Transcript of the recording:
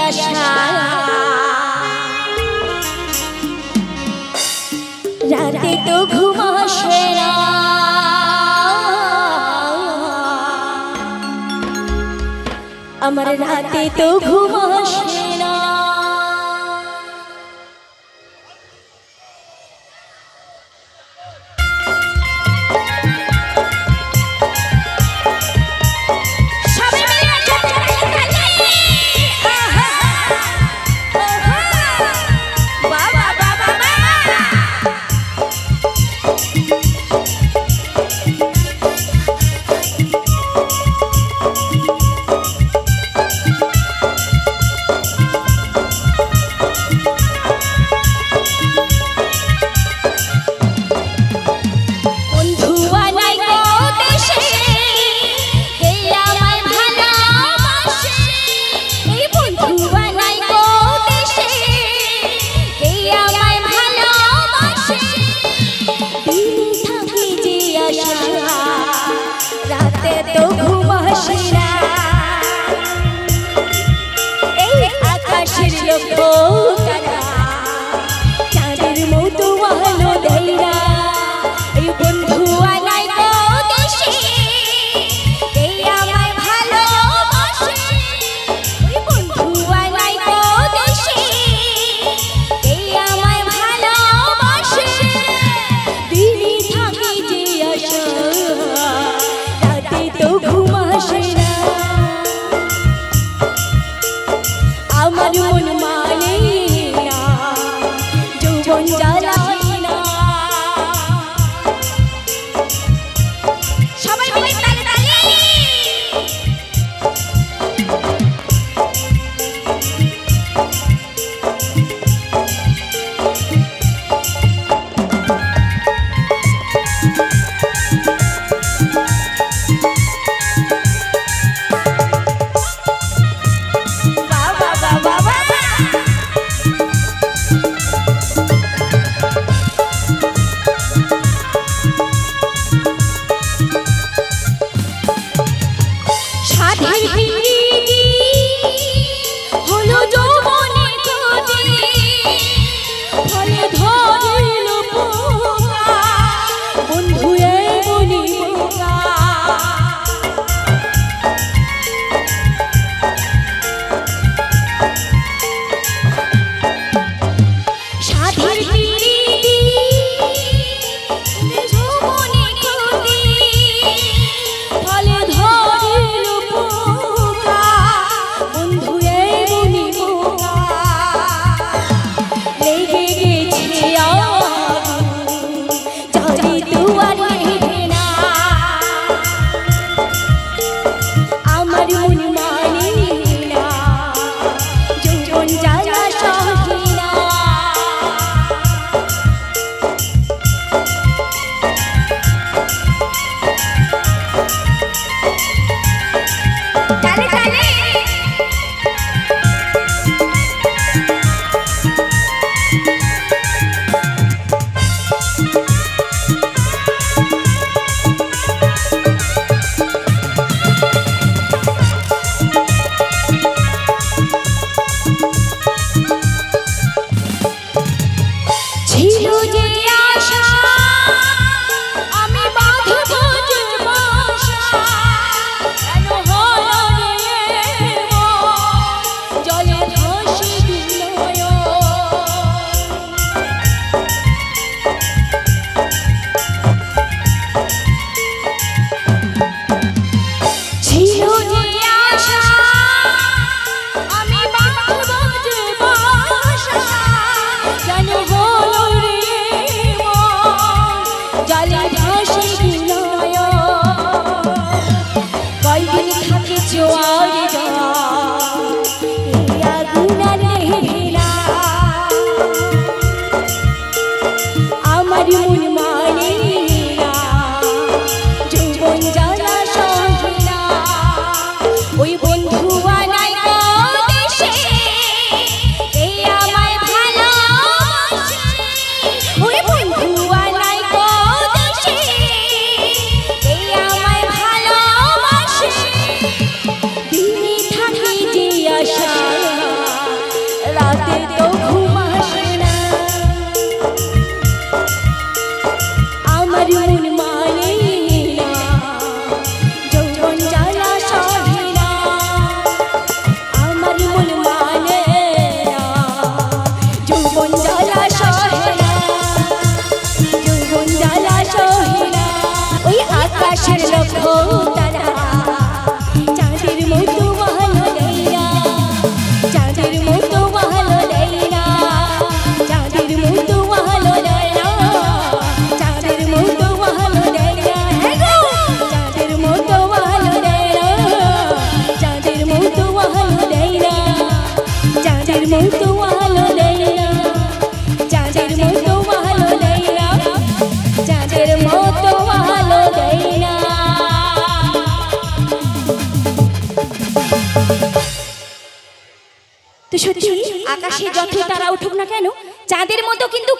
আশা রাতে তো ঘুম আসে না আমার রাতে তো ঘুম আসে না রাতে তো ঘুম আসে না এই আকাশের লক্ষ্য তারা চাঁদের মতো আলো দেয় না এই বন্ধু আলাই তো দেশে এই আমায় ভালোবাসে ওই বন্ধু আলাই তো দেশে এই আমায় ভালোবাসে দিনই থাকে যে আশা তো ঘুম আসে না আমার মন মানে না যৌবন জ্বালায় না সবাই মিলে তালে তালে মন মানে না, যৌবন জ্বালা সহে না। আমার মন মানে না, যৌবন জ্বালা সহে না, যৌবন জ্বালা সহে না। ওই আকাশের লক্ষ্য তারা চাঁদের মতো ভালো দেয় না, চাঁদের মতো ভালো দেয় না, চাঁদের মতো ভালো দেয় না, চাঁদের মতো ভালো দেয় না, চাঁদের মতো ভালো দেয় না, চাঁদের মতো ভালো দেয় না, চাঁদের মতো ভালো দেয় না, চাঁদের মতো ভালো দেয় না, চাঁদের মতো ভালো দেয় না। তো সত্যি আকাশে যত তারা উঠুক না কেন, চাঁদের মতো কিন্তু